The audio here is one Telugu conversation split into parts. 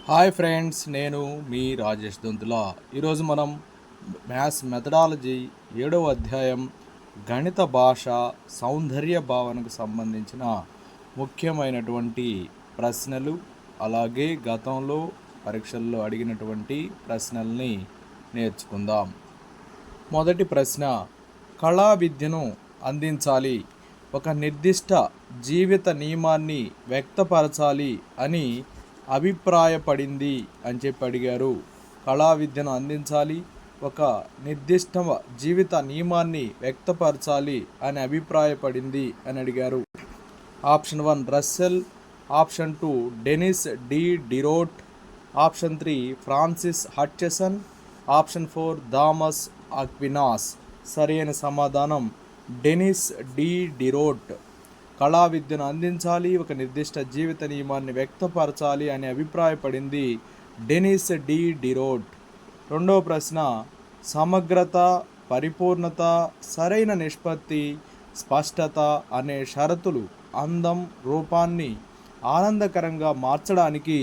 హాయ్ ఫ్రెండ్స్, నేను మీ రాజేష్ దొంతుల. ఈరోజు మనం మ్యాథ్స్ మెథడాలజీ 7వ అధ్యాయం గణిత భాష సౌందర్య భావనకు సంబంధించిన ముఖ్యమైనటువంటి ప్రశ్నలు, అలాగే గతంలో పరీక్షల్లో అడిగినటువంటి ప్రశ్నల్ని నేర్చుకుందాం. మొదటి ప్రశ్న, కళా విద్యను అందించాలి, ఒక నిర్దిష్ట జీవిత నియమాన్ని వ్యక్తపరచాలి అని అభిప్రాయపడింది అని చెప్పి అడిగారు. కళా విద్యను అందించాలి, ఒక నిర్దిష్ట జీవిత నియమాన్ని వ్యక్తపరచాలి అని అభిప్రాయపడింది అని అడిగారు. Option 1 Russell, option 2 Denis Diderot, option 3 Francis Hutcheson, option 4 Thomas Aquinas. సరైన సమాధానం డెనిస్ డి డిరోట్. కళా విద్యను అందించాలి, ఒక నిర్దిష్ట జీవిత నియమాన్ని వ్యక్తపరచాలి అని అభిప్రాయపడింది డెనిస్ డి డిరోట్. రెండవ ప్రశ్న, సమగ్రత, పరిపూర్ణత, సరైన నిష్పత్తి, స్పష్టత అనే షరతులు అందం, రూపాన్ని ఆనందకరంగా మార్చడానికి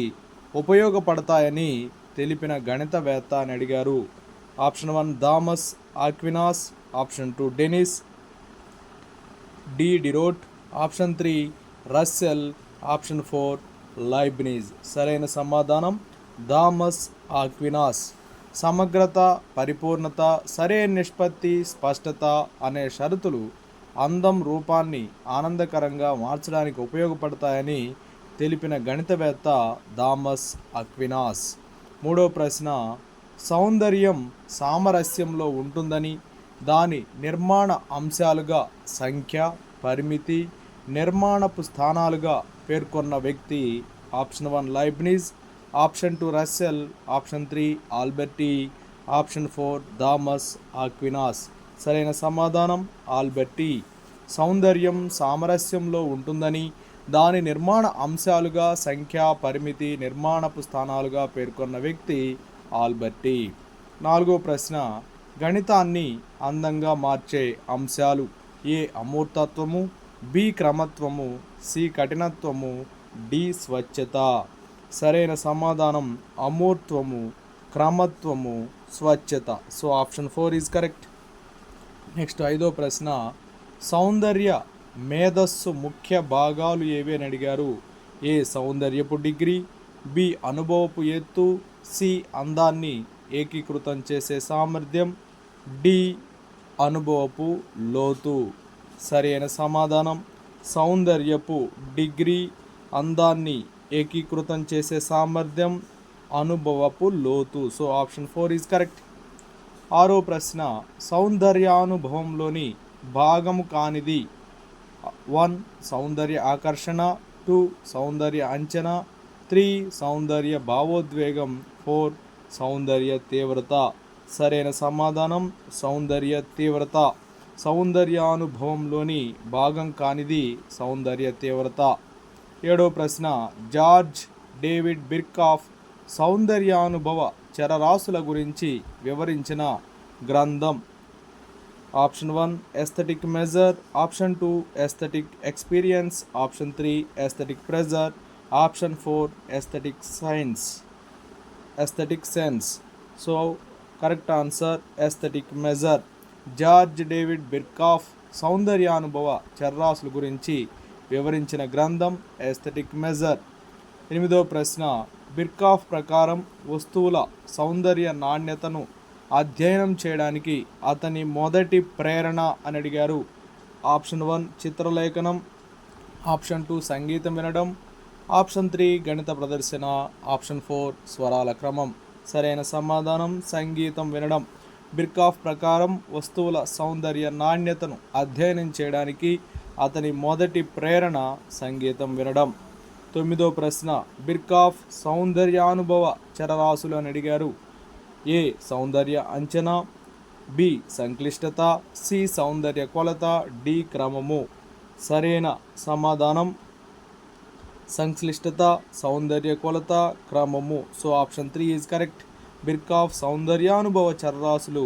ఉపయోగపడతాయని తెలిపిన గణితవేత్త అని అడిగారు. Option 1 Thomas Aquinas, option 2 Denis Diderot, option 3 Russell, option 4 Leibniz. సరైన సమాధానం థామస్ ఆక్వినాస్. సమగ్రత, పరిపూర్ణత, సరైన నిష్పత్తి, స్పష్టత అనే షరతులు అందం, రూపాన్ని ఆనందకరంగా మార్చడానికి ఉపయోగపడతాయని తెలిపిన గణితవేత్త థామస్ అక్వినాస్. మూడో ప్రశ్న, సౌందర్యం సామరస్యంలో ఉంటుందని దాని నిర్మాణ అంశాలుగా సంఖ్య, పరిమితి, నిర్మాణపు స్థానాలుగా పేర్కొన్న వ్యక్తి. Option 1 Leibniz, option 2 Russell, option 3 Alberti, option 4 Thomas Aquinas. సరైన సమాధానం ఆల్బర్టీ. సౌందర్యం సామరస్యంలో ఉంటుందని దాని నిర్మాణ అంశాలుగా సంఖ్య, పరిమితి, నిర్మాణపు స్థానాలుగా పేర్కొన్న వ్యక్తి ఆల్బర్టీ. నాలుగో ప్రశ్న, గణితాన్ని అందంగా మార్చే అంశాలు. ఏ అమూర్తత్వము, బి క్రమత్వము, సి కఠినత్వము, డి స్వచ్ఛత. సరైన సమాధానం అమూర్త్వము, క్రమత్వము, స్వచ్ఛత. So option 4 is correct. Next ఐదో ప్రశ్న, సౌందర్య మేధస్సు ముఖ్య భాగాలు ఏవి అని అడిగారు. ఏ సౌందర్యపు డిగ్రీ, బి అనుభవపు ఎత్తు, సి అందాన్ని ఏకీకృతం చేసే సామర్థ్యం, డి అనుభవపు లోతు. సరైన సమాధానం సౌందర్యపు డిగ్రీ, అందాన్ని ఏకీకృతం చేసే సామర్థ్యం, అనుభవపు లోతు. So option 4 is correct. ఆరో ప్రశ్న, సౌందర్యానుభవంలోని భాగము కానిది. 1 సౌందర్య ఆకర్షణ, 2 సౌందర్య అంచనా, 3 సౌందర్య భావోద్వేగం, 4 సౌందర్య తీవ్రత. సరైన సమాధానం సౌందర్య తీవ్రత. సౌందర్యానుభవంలోని భాగం కానిది సౌందర్య తీవ్రత. ఏడో ప్రశ్న, జార్జ్ డేవిడ్ బిర్కాఫ్ సౌందర్యానుభవ చరరాశుల గురించి వివరించిన గ్రంథం. Option 1 aesthetic measure, option 2 aesthetic experience, option 3 aesthetic pressure, option 4 aesthetic sense. So correct answer aesthetic measure. George David Birkhoff సౌందర్యానుభవ చర్రాసుల గురించి వివరించిన గ్రంథం ఎస్థెటిక్ మెజర్. ఎనిమిదో ప్రశ్న, బిర్కాఫ్ ప్రకారం వస్తువుల సౌందర్య నాణ్యతను అధ్యయనం చేయడానికి అతని మొదటి ప్రేరణ అని అడిగారు. ఆప్షన్ 1 చిత్రలేఖనం, ఆప్షన్ 2 సంగీతం వినడం, ఆప్షన్ 3 గణిత ప్రదర్శన, ఆప్షన్ 4 స్వరాల క్రమం. సరైన సమాధానం సంగీతం వినడం. బిర్కాఫ్ ప్రకారం వస్తువుల సౌందర్య నాణ్యతను అధ్యయనం చేయడానికి అతని మొదటి ప్రేరణ సంగీతం వినడం. తొమ్మిదో ప్రశ్న, బిర్కాఫ్ సౌందర్యానుభవ చరరాశులు అని అడిగారు. ఏ సౌందర్య అంచనా, బి సంక్లిష్టత, సి సౌందర్య కొలత, డి క్రమము. సరైన సమాధానం సంక్లిష్టత, సౌందర్య కొలత, క్రమము. So option 3 is correct. Birkhoff సౌందర్యానుభవ చరరాశులు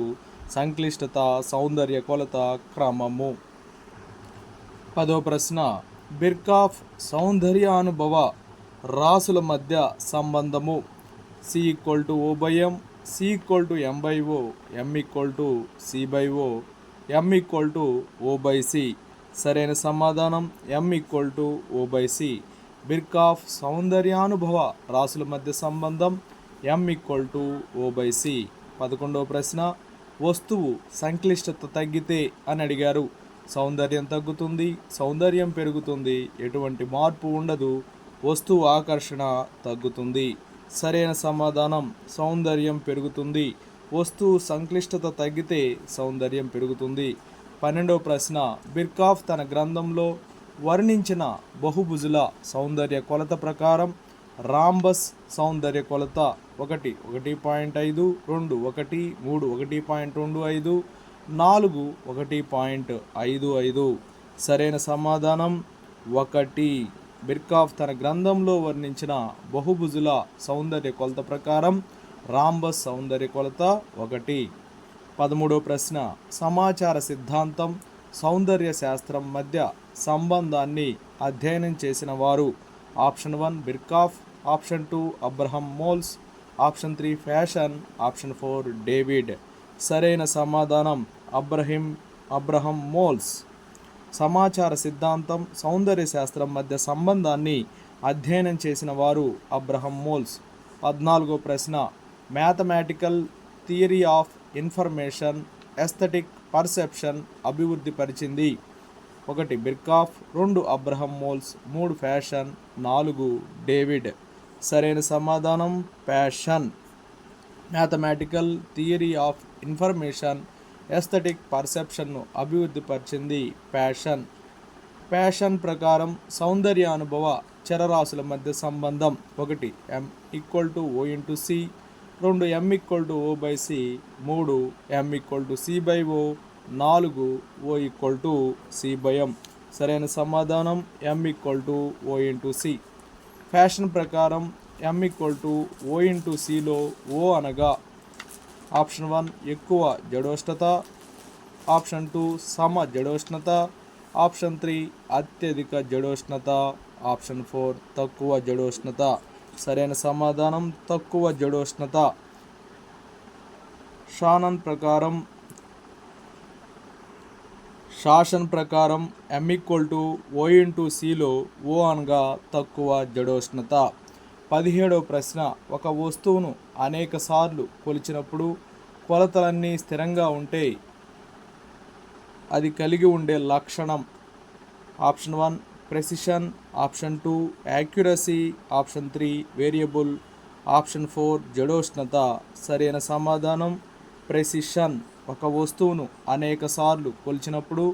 సంక్లిష్టత, సౌందర్య కొలత, క్రమము. పదో ప్రశ్న, బిర్కాఫ్ సౌందర్యానుభవ రాసుల మధ్య సంబంధము. C equal to O by M, C equal to M by O, M equal to C by O, M equal to O by C. సరైన సమాధానం M equal to O by C. Birkhoff సౌందర్యానుభవ రాసుల మధ్య సంబంధం M equal to O by C. 11వ ప్రశ్న, వస్తువు సంక్లిష్టత తగ్గితే అని అడిగారు. సౌందర్యం తగ్గుతుంది, సౌందర్యం పెరుగుతుంది, ఎటువంటి మార్పు ఉండదు, వస్తువు ఆకర్షణ తగ్గుతుంది. సరైన సమాధానం సౌందర్యం పెరుగుతుంది. వస్తువు సంక్లిష్టత తగ్గితే సౌందర్యం పెరుగుతుంది. 12వ ప్రశ్న, బిర్కాఫ్ తన గ్రంథంలో వర్ణించిన బహుభుజుల సౌందర్య కొలత ప్రకారం రాంబస్ సౌందర్య కొలత 1 1.5, 2 1, 3 1.25, 4 1.55. సరైన సమాధానం 1. బిర్కాఫ్ తన గ్రంథంలో వర్ణించిన బహుభుజుల సౌందర్య కొలత ప్రకారం రాంబస్ సౌందర్య కొలత 1. 13వ ప్రశ్న, సమాచార సిద్ధాంతం సౌందర్య శాస్త్రం మధ్య సంబంధాన్ని అధ్యయనం చేసిన వారు. Option 1 Birkhoff, option 2 Abraham moles, option 3 fashion, option 4 David. సరైన సమాధానం అబ్రహం మోల్స్. సమాచార సిద్ధాంతం సౌందర్య శాస్త్రం మధ్య సంబంధాన్ని అధ్యయనం చేసిన వారు అబ్రహం మోల్స్. 14వ ప్రశ్న, mathematical theory of information aesthetic perception అభివృద్ధి పరిచింది. 1 బిర్కాఫ్, 2 అబ్రహం మోల్స్, 3 ఫ్యాషన్, 4 డేవిడ్. సరైన సమాధానం ఫ్యాషన్. Mathematical theory of information aesthetic పర్సెప్షన్ను అభివృద్ధి పరిచింది ఫ్యాషన్. ఫ్యాషన్ ప్రకారం సౌందర్య అనుభవ చరరాశుల మధ్య సంబంధం 1 M equal to O into C, 2 M equal to O by C, 3 M equal to C by O, 4 O equal to C by M. సరైన సమాధానం M equal to O into C. ఫ్యాషన్ ప్రకారం M equal to O into సిలో ఓ అనగా ఆప్షన్ 1 ఎక్కువ జడోష్ణత, ఆప్షన్ 2 సమ జడోష్ణత, ఆప్షన్ 3 అత్యధిక జడోష్ణత, ఆప్షన్ 4 తక్కువ జడోష్ణత. సరైన సమాధానం తక్కువ జడోష్ణత. శాసన్ ప్రకారం M equal to O into సిలో ఓ అనగా తక్కువ జడోష్ణత. 17వ ప్రశ్న, ఒక వస్తువును అనేక సార్లు కొలిచినప్పుడు కొలతలన్నీ స్థిరంగా ఉంటే అది కలిగి ఉండే లక్షణం. Option 1 precision, option 2 accuracy, option 3 variable, option 4 జడోష్ణత. సరైన సమాధానం ప్రెసిషన్. ఒక వస్తువును అనేక సార్లు కొలిచినప్పుడు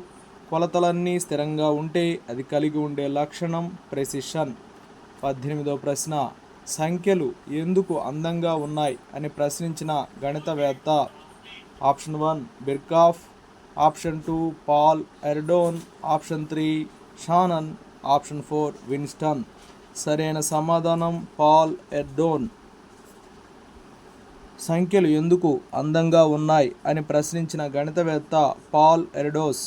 కొలతలన్నీ స్థిరంగా ఉంటే అది కలిగి ఉండే లక్షణం ప్రెసిషన్. 18వ ప్రశ్న, సంఖ్యలు ఎందుకు అందంగా ఉన్నాయి అని ప్రశ్నించిన గణితవేత్త. Option 1 Birkhoff, option 2 Paul Erdos, option 3 Shannon, option 4 Winston. సరైన సమాధానం పాల్ ఎర్డోన్. సంఖ్యలు ఎందుకు అందంగా ఉన్నాయి అని ప్రశ్నించిన గణితవేత్త పాల్ ఎర్డోస్.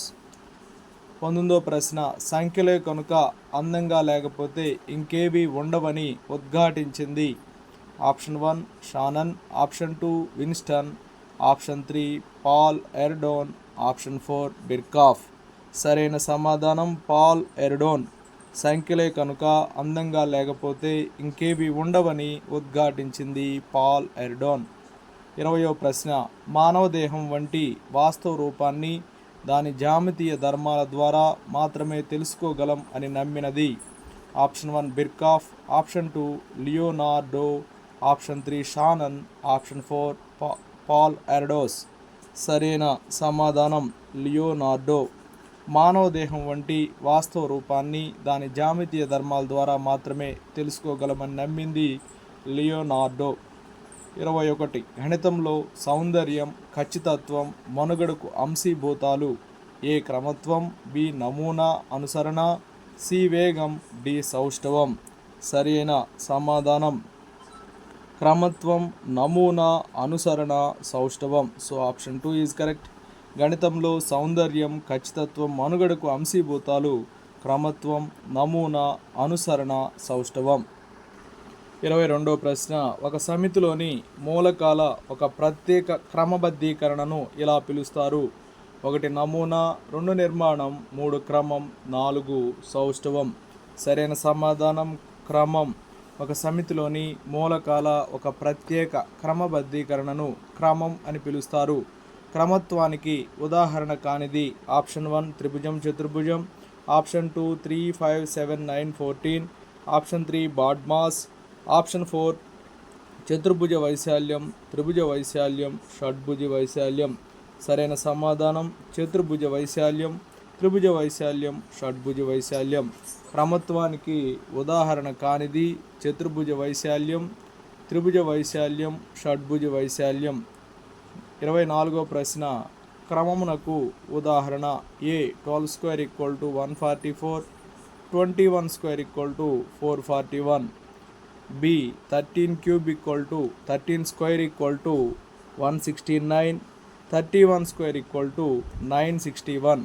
19వ ప్రశ్న, సంఖ్యలే కనుక అందంగా లేకపోతే ఇంకేవి ఉండవని ఉద్ఘాటించింది. Option 1 Shannon, option 2 Winston, option 3 Paul Erdos, option 4 Birkhoff. సరైన సమాధానం పాల్ ఎర్డోన్. సంఖ్యలే కనుక అందంగా లేకపోతే ఇంకేవి ఉండవని ఉద్ఘాటించింది పాల్ ఎర్డోన్. 20వ ప్రశ్న, మానవ దేహం వంటి వాస్తవ రూపాన్ని దాని జ్యామితీయ ధర్మాల ద్వారా మాత్రమే తెలుసుకోగలం అని నమ్మినది. Option 1 Birkhoff, option 2 Leonardo, option 3 Shannon, option 4 Paul Erdos. సరైన సమాధానం లియోనార్డో. మానవ దేహం వంటి వాస్తవ రూపాన్ని దాని జ్యామితీయ ధర్మాల ద్వారా మాత్రమే తెలుసుకోగలమని నమ్మింది లియోనార్డో. 21 గణితంలో సౌందర్యం, ఖచ్చితత్వం, మనుగడకు అంశీభూతాలు. ఏ క్రమత్వం, బి నమూనా అనుసరణ, సి వేగం, డి సౌష్ఠవం. సరైన సమాధానం క్రమత్వం, నమూనా, అనుసరణ, సౌష్ఠవం. So option 2 is correct. గణితంలో సౌందర్యం, ఖచ్చితత్వం, మనుగడకు అంశీభూతాలు క్రమత్వం, నమూనా, అనుసరణ, సౌష్ఠవం. 22వ ప్రశ్న, ఒక సమితిలోని మూలకాల ఒక ప్రత్యేక క్రమబద్ధీకరణను ఇలా పిలుస్తారు? 1 నమూనా, 2 నిర్మాణం, 3 క్రమం, 4 సౌష్ఠవం. సరైన సమాధానం క్రమం. ఒక సమితిలోని మూలకాల ఒక ప్రత్యేక క్రమబద్ధీకరణను క్రమం అని పిలుస్తారు. క్రమత్వానికి ఉదాహరణ కానిది ఆప్షన్ 1 త్రిభుజం చతుర్భుజం, ఆప్షన్ 2 3 5 7 9 14, ఆప్షన్ 3 బాడ్మాస్, ఆప్షన్ 4 చతుర్భుజ వైశాల్యం, త్రిభుజ వైశాల్యం, షడ్భుజ వైశాల్యం. సరైన సమాధానం చతుర్భుజ వైశాల్యం, త్రిభుజ వైశాల్యం, షడ్భుజ వైశాల్యం. క్రమత్వానికి ఉదాహరణ కానిది చతుర్భుజ వైశాల్యం, త్రిభుజ వైశాల్యం, షడ్భుజ వైశాల్యం. 24వ ప్రశ్న, క్రమమునకు ఉదాహరణ A 12 square equal to 144, 21 square equal to 441, B 13 cube equal to 13 square equal to 169, 31 square equal to 961.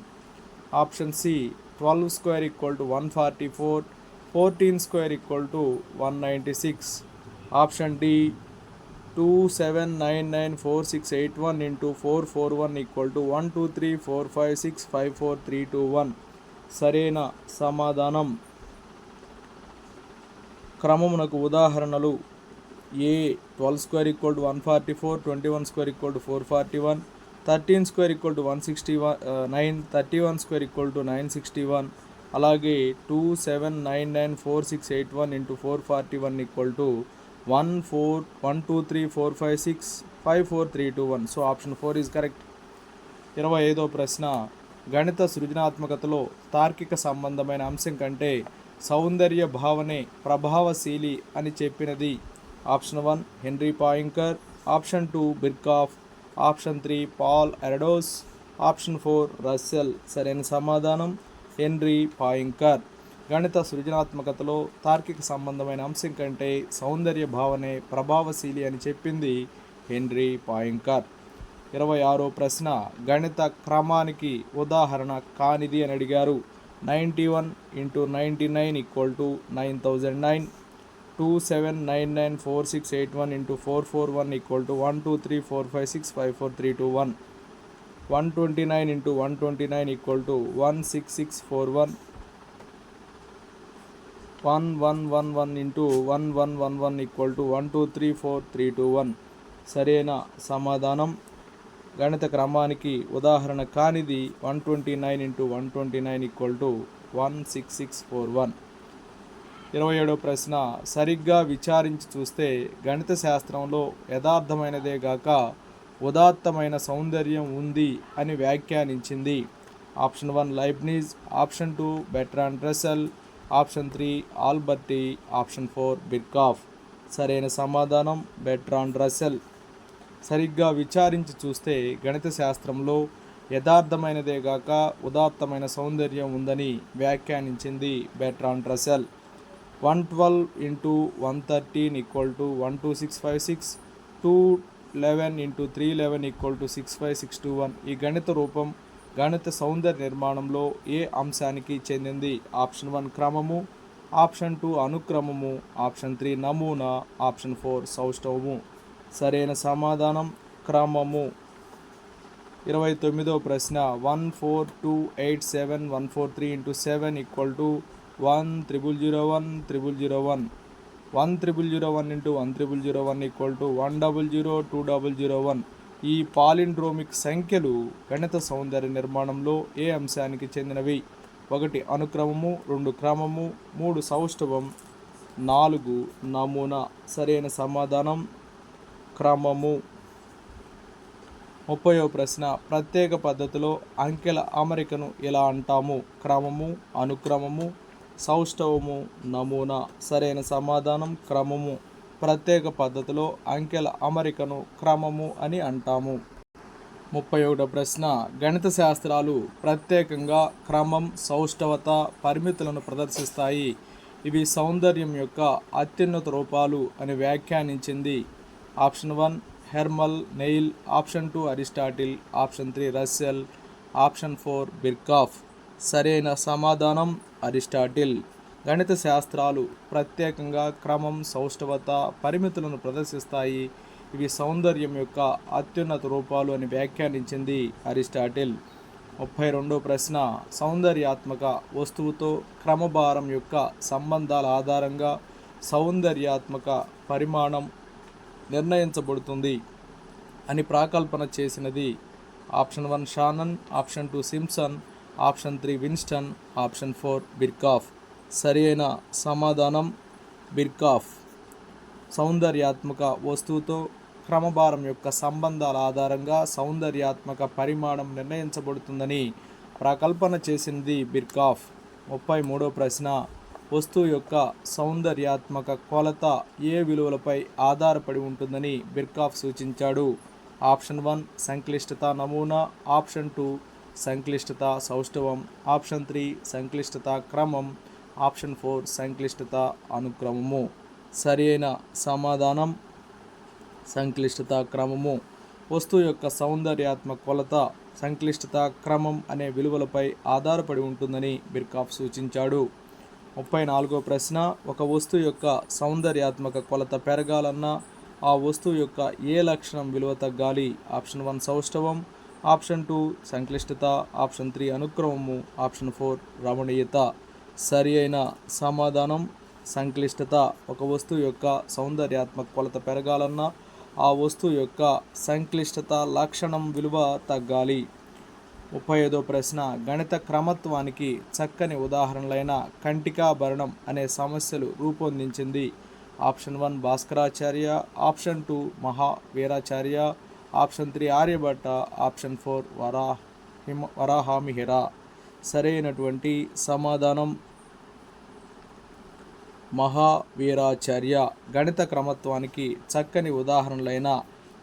Option C 12 square equal to 144, 14 square equal to 196. Option D 27994681 into 441 equal to 12345654321. సరైన సమాధానం క్రమమునకు ఉదాహరణలు ఏ 12 square equal to 144, 21 square equal to 441, 13 square equal to 169, 31 square equal to 961. అలాగే 27994681 into 441 equal to 12345654321. So option 4 is correct. 25వ ప్రశ్న, గణిత సృజనాత్మకతలో తార్కిక సంబంధమైన అంశం కంటే సౌందర్య భావనే ప్రభావశీలి అని చెప్పినది? Option 1 Henri Poincare, option 2 Birkhoff, option 3 Paul Erdos, option 4 Russell. సరైన సమాధానం హెన్రీ పాయింకర్. గణిత సృజనాత్మకతలో తార్కిక సంబంధమైన అంశం కంటే సౌందర్య భావనే ప్రభావశీలి అని చెప్పింది హెన్రీ పాయింకర్. 26వ ప్రశ్న, గణిత క్రమానికి ఉదాహరణ కానిది అని అడిగారు. 91 into 99 equal to 9009, 27994681 into 441 equal to 12345654321, 129 into 129 equal to 16641, 1111 into 1111 equal to 1234321. సరైన సమాధానం గణిత క్రమానికి ఉదాహరణ కానిది 129 into 129 equal to 16641. 27వ ప్రశ్న, సరిగ్గా విచారించి చూస్తే గణిత శాస్త్రంలో యథార్థమైనదే గాక ఉదాత్తమైన సౌందర్యం ఉంది అని వ్యాఖ్యానించింది? Option 1 Leibniz, option 2 Bertrand Russell, option 3 Alberti, option 4 Birkhoff. సరైన సమాధానం బెర్ట్రాండ్ రస్సెల్. సరిగ్గా విచారించి చూస్తే గణిత శాస్త్రంలో యథార్థమైనదే గాక ఉదాత్తమైన సౌందర్యం ఉందని వ్యాఖ్యానించింది Bertrand Russell. 112 into 113 equal to 12656, 211 into 311 equal to 65621. ఈ గణిత రూపం గణిత సౌందర్య నిర్మాణంలో ఏ అంశానికి చెందింది? ఆప్షన్ 1 క్రమము, ఆప్షన్ 2 అనుక్రమము, ఆప్షన్ 3 నమూనా, ఆప్షన్ 4 సౌష్ఠవము. సరైన సమాధానం క్రమము. 29వ ప్రశ్న, 14287 into 7 equal to 10001 10001 into 10001 equal to 100201. ఈ పాలిండ్రోమిక్ సంఖ్యలు గణిత సౌందర్య నిర్మాణంలో ఏ అంశానికి చెందినవి? 1 అనుక్రమము, 2 క్రమము, 3 సౌష్ఠవం, 4 నమూనా. సరైన సమాధానం క్రమము. 30వ ప్రశ్న, ప్రత్యేక పద్ధతిలో అంకెల అమరికను ఎలా అంటాము? క్రమము, అనుక్రమము, సౌష్ఠవము, నమూనా. సరైన సమాధానం క్రమము. ప్రత్యేక పద్ధతిలో అంకెల అమరికను క్రమము అని అంటాము. 31వ ప్రశ్న, గణిత శాస్త్రాలు ప్రత్యేకంగా క్రమం, సౌష్ఠవత, పరిమితులను ప్రదర్శిస్తాయి. ఇవి సౌందర్యం యొక్క అత్యున్నత రూపాలు అని వ్యాఖ్యానించింది? ఆప్షన్ 1 హెర్మల్ నెయిల్, option 2 Aristotle, option 3 Russell, option 4 Birkhoff. సరైన సమాధానం అరిస్టాటిల్. గణిత శాస్త్రాలు ప్రత్యేకంగా క్రమం, సౌష్ఠవత, పరిమితులను ప్రదర్శిస్తాయి. ఇవి సౌందర్యం యొక్క అత్యున్నత రూపాలు అని వ్యాఖ్యానించింది అరిస్టాటిల్. 32వ ప్రశ్న, సౌందర్యాత్మక వస్తువుతో క్రమభారం యొక్క సంబంధాల ఆధారంగా సౌందర్యాత్మక పరిమాణం నిర్ణయించబడుతుంది అని ప్రాకల్పన చేసినది. Option 1 Shannon, option 2 Simpson, option 3 Winston, option 4 బిర్కాఫ్. సరి అయిన సమాధానం బిర్కాఫ్. సౌందర్యాత్మక వస్తువుతో క్రమభారం యొక్క సంబంధాల ఆధారంగా సౌందర్యాత్మక పరిమాణం నిర్ణయించబడుతుందని ప్రకల్పన చేసింది బిర్కాఫ్. 33వ ప్రశ్న, వస్తువు యొక్క సౌందర్యాత్మక కొలత ఏ విలువలపై ఆధారపడి ఉంటుందని బిర్కాఫ్ సూచించాడు. ఆప్షన్ 1 సంక్లిష్టత నమూనా, ఆప్షన్ 2 సంక్లిష్టత సౌష్ఠవం, ఆప్షన్ 3 సంక్లిష్టత క్రమం, ఆప్షన్ 4 సంక్లిష్టత అనుక్రమము. సరి అయిన సమాధానం సంక్లిష్టత క్రమము. వస్తువు యొక్క సౌందర్యాత్మక కొలత సంక్లిష్టత క్రమం అనే విలువలపై ఆధారపడి ఉంటుందని బిర్కాఫ్ సూచించాడు. 34వ ప్రశ్న, ఒక వస్తువు యొక్క సౌందర్యాత్మక కొలత పెరగాలన్నా ఆ వస్తువు యొక్క ఏ లక్షణం విలువ తగ్గాలి? ఆప్షన్ 1 సౌష్ఠవం, ఆప్షన్ 2 సంక్లిష్టత, ఆప్షన్ 3 అనుక్రమము, ఆప్షన్ 4 రమణీయత. సరి అయిన సమాధానం సంక్లిష్టత. ఒక వస్తువు యొక్క సౌందర్యాత్మక కొలత పెరగాలన్నా ఆ వస్తువు యొక్క సంక్లిష్టత లక్షణం విలువ తగ్గాలి. 35వ ప్రశ్న, గణిత క్రమత్వానికి చక్కని ఉదాహరణలైన కంటికాభరణం అనే సమస్యలు రూపొందించింది. Option 1 Bhaskaracharya, option 2 Mahaviracharya, option 3 Aryabhatta, option 4 Varahamihira. సరైనటువంటి సమాధానం మహావీరాచార్య. గణిత క్రమత్వానికి చక్కని ఉదాహరణలైన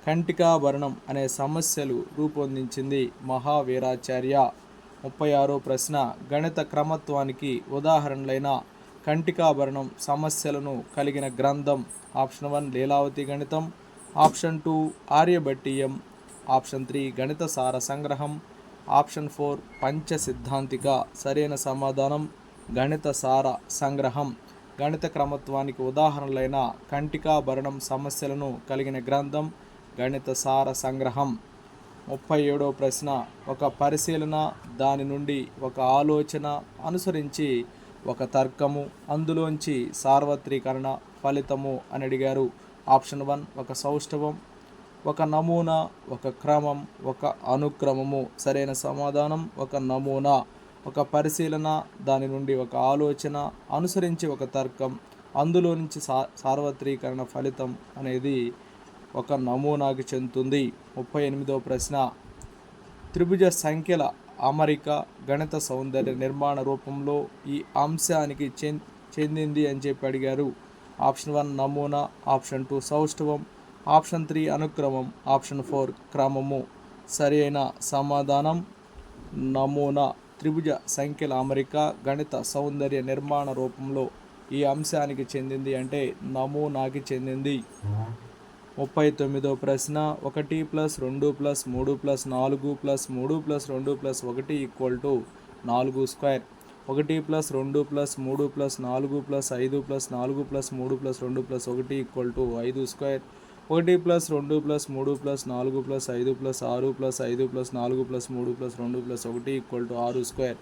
కంటికాభరణం అనే సమస్యలు రూపొందించింది మహావీరాచార్య. 36వ ప్రశ్న, గణిత క్రమత్వానికి ఉదాహరణలైన కంటికాభరణం సమస్యలను కలిగిన గ్రంథం. ఆప్షన్ 1 లీలావతి గణితం, ఆప్షన్ 2 ఆర్యభట్టీయం, ఆప్షన్ 3 గణిత సార సంగ్రహం, ఆప్షన్ 4 పంచసిద్ధాంతిక. సరైన సమాధానం గణిత సార సంగ్రహం. గణిత క్రమత్వానికి ఉదాహరణలైన కంటికాభరణం సమస్యలను కలిగిన గ్రంథం గణిత సార సంగ్రహం. 37వ ప్రశ్న, ఒక పరిశీలన, దాని నుండి ఒక ఆలోచన అనుసరించి ఒక తర్కము, అందులోంచి సార్వత్రీకరణ ఫలితము అని అడిగారు. ఆప్షన్ 1 ఒక సౌష్ఠవం, ఒక నమూనా, ఒక క్రమం, ఒక అనుక్రమము. సరైన సమాధానం ఒక నమూనా. ఒక పరిశీలన, దాని నుండి ఒక ఆలోచన అనుసరించి ఒక తర్కం, అందులో నుంచి సార్వత్రీకరణ ఫలితం అనేది ఒక నమూనాకి చెందుతుంది. 38వ ప్రశ్న, త్రిభుజ సంఖ్యల అమరిక గణిత సౌందర్య నిర్మాణ రూపంలో ఈ అంశానికి చెందింది అని చెప్పి అడిగారు. ఆప్షన్ 1 నమూనా, ఆప్షన్ 2 సౌష్ఠవం, ఆప్షన్ 3 అనుక్రమం, ఆప్షన్ 4 క్రమము. సరి అయిన సమాధానం నమూనా. త్రిభుజ సంఖ్యల అమరిక గణిత సౌందర్య నిర్మాణ రూపంలో ఈ అంశానికి చెందింది అంటే నమూనాకి చెందింది. 39వ ప్రశ్న, 1 + 2 + 3 + 4 + 3 + 2 + 1 = 4 స్క్వేర్. 1 + 2 + 3 + 4 + 5 + 4 + 3 + 2 + 1 = 5 స్క్వేర్. 1 + 2 + 3 + 4 + 5 + 6 + 5 + 4 + 3 + 2 + 1 = 6 స్క్వేర్.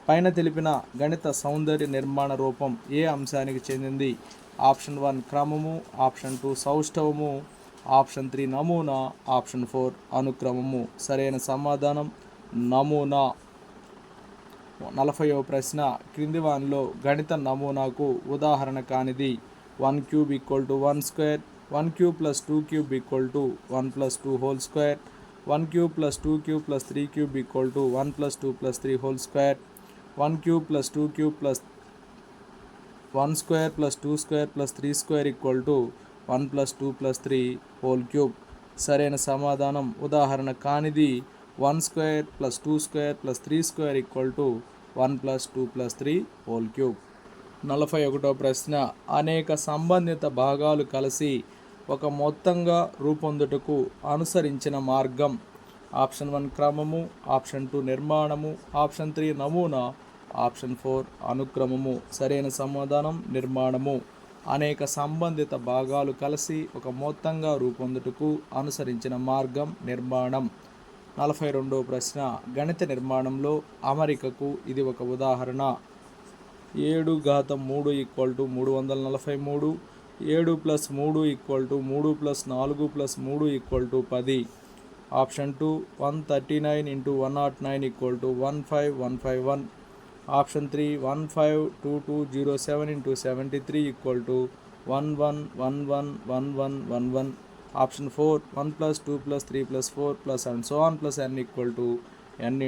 పైన తెలిపిన గణిత సౌందర్య నిర్మాణ రూపం ఏ అంశానికి చెందింది? ఆప్షన్ 1 క్రమము, ఆప్షన్ 2 సౌష్ఠవము, ఆప్షన్ 3 నమూనా, ఆప్షన్ 4 అనుక్రమము. సరైన సమాధానం నమూనా. 40వ ప్రశ్న, క్రింది వానిలో గణిత నమూనాకు ఉదాహరణ కానిది. 1³ = 1 square, 1³ + 2³ = 1 + 2 whole square, 1³ + 2³ + 3³ = 1 + 2 + 3 whole square, 1³ + 2³ + 1 square + 2 square + 3 square = 1 + 2 + 3 whole cube. సరైన సమాధానం ఉదాహరణ కానిది 1 square + 2 square + 3 square = 1 + 2 + 3 whole cube. 41వ ప్రశ్న, అనేక సంబంధిత భాగాలు కలిసి ఒక మొత్తంగా రూపొందుటకు అనుసరించిన మార్గం. ఆప్షన్ 1 క్రమము, ఆప్షన్ 2 నిర్మాణము, ఆప్షన్ 3 నమూనా, ఆప్షన్ 4 అనుక్రమము. సరైన సమాధానం నిర్మాణము. అనేక సంబంధిత భాగాలు కలిసి ఒక మొత్తంగా రూపొందుటకు అనుసరించిన మార్గం నిర్మాణం. 42వ ప్రశ్న గణిత నిర్మాణంలో అమరికకు ఇది ఒక ఉదాహరణ. 7 ఘాతం 3 = 343, 7 + 3 = 3 + 4 + 3 = 10. Option 2 139 × 109 = 15151. Option 3 152207 × 73 = 11111111. Option 4 1 + 2 + 3 + 4 + and so on + n = n ×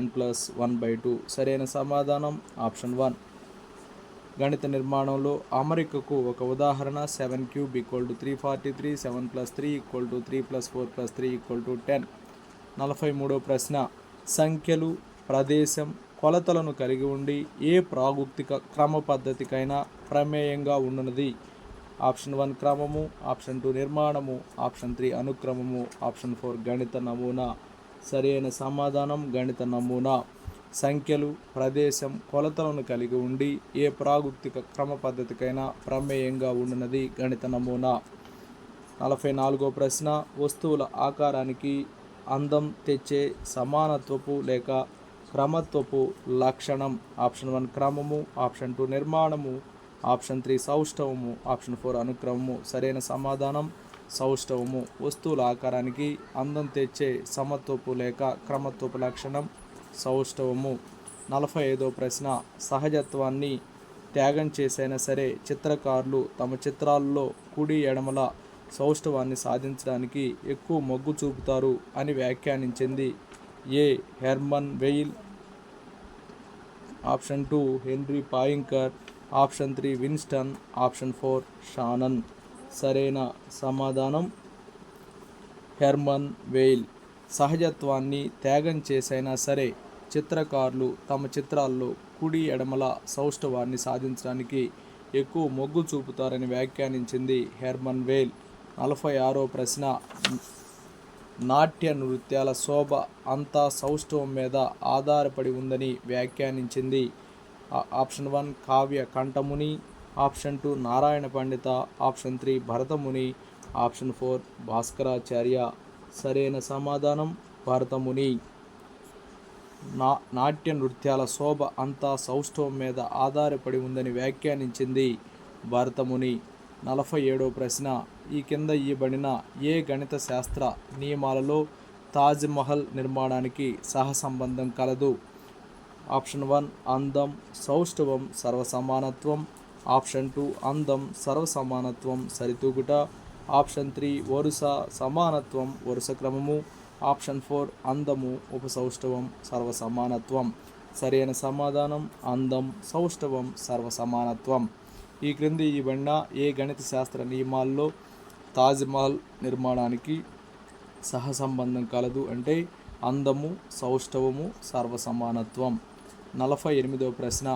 n + 1/2. సరైన సమాధానం ఆప్షన్ 1. గణిత నిర్మాణంలో అమరికకు ఒక ఉదాహరణ 7³ = 343, 7 + 3 = 3 + 4 + 3 = 10. 43వ ప్రశ్న సంఖ్యలు ప్రదేశం కొలతలను కలిగి ఉండి ఏ ప్రాగుక్తిక క్రమ పద్ధతికైనా ప్రమేయంగా ఉన్నది. ఆప్షన్ 1 క్రమము, ఆప్షన్ 2 నిర్మాణము, ఆప్షన్ 3 అనుక్రమము, ఆప్షన్ 4 గణిత నమూనా. సరైన సమాధానం గణిత నమూనా. సంఖ్యలు ప్రదేశం కొలతలను కలిగి ఉండి ఏ ప్రాగుక్తిక క్రమ పద్ధతికైనా ప్రమేయంగా ఉన్నది గణిత నమూనా. 44వ ప్రశ్న వస్తువుల ఆకారానికి అందం తెచ్చే సమానత్వపు లేక క్రమత్వపు లక్షణం. ఆప్షన్ 1 క్రమము, ఆప్షన్ 2 నిర్మాణము, ఆప్షన్ 3 సౌష్ఠవము, ఆప్షన్ 4 అనుక్రమము. సరైన సమాధానం సౌష్ఠవము. వస్తువుల ఆకారానికి అందం తెచ్చే సమత్వపు లేక క్రమత్వపు లక్షణం సౌష్ఠవము. 45వ ప్రశ్న సహజత్వాన్ని త్యాగం చేసైనా సరే చిత్రకారులు తమ చిత్రాల్లో కుడి ఎడమల సౌష్ఠవాన్ని సాధించడానికి ఎక్కువ మొగ్గు చూపుతారు అని వ్యాఖ్యానించింది. ఏ Hermann Weyl, option 2 Henri Poincare, option 3 Winston, option 4 Shannon. సరైన సమాధానం హెర్మన్ వెయిల్. సహజత్వాన్ని త్యాగం చేసైనా సరే చిత్రకారులు తమ చిత్రాల్లో కుడి ఎడమల సౌష్ఠవాన్ని సాధించడానికి ఎక్కువ మొగ్గు చూపుతారని వ్యాఖ్యానించింది హెర్మన్ వెయిల్. 46వ ప్రశ్న నాట్య నృత్యాల శోభ అంతా సౌష్ఠవం మీద ఆధారపడి ఉందని వ్యాఖ్యానించింది. ఆప్షన్ 1 కావ్య కంఠముని, ఆప్షన్ 2 నారాయణ పండిత, ఆప్షన్ 3 భరతముని, ఆప్షన్ 4 భాస్కరాచార్య. సరైన సమాధానం భరతముని. నాట్య నృత్యాల శోభ అంతా సౌష్ఠవం మీద ఆధారపడి ఉందని వ్యాఖ్యానించింది భరతముని. 47వ ప్రశ్న ఈ కింద ఇవ్వబడిన ఏ గణిత శాస్త్ర నియమాలలో తాజ్మహల్ నిర్మాణానికి సహసంబంధం కలదు. ఆప్షన్ 1 అందం, సౌష్ఠవం, సర్వసమానత్వం, ఆప్షన్ 2 అందం, సర్వసమానత్వం, సరితూగుట, ఆప్షన్ 3 వరుస సమానత్వం, వరుస క్రమము, ఆప్షన్ 4 అందము, ఉపసౌష్ఠవం, సర్వసమానత్వం. సరైన సమాధానం అందం, సౌష్ఠవం, సర్వసమానత్వం. ఈ క్రింది ఇవ్వబడిన ఏ గణిత శాస్త్ర నియమాల్లో తాజ్మహల్ నిర్మాణానికి సహసంబంధం కలదు అంటే అందము, సౌష్ఠవము, సర్వసమానత్వం. 48వ ప్రశ్న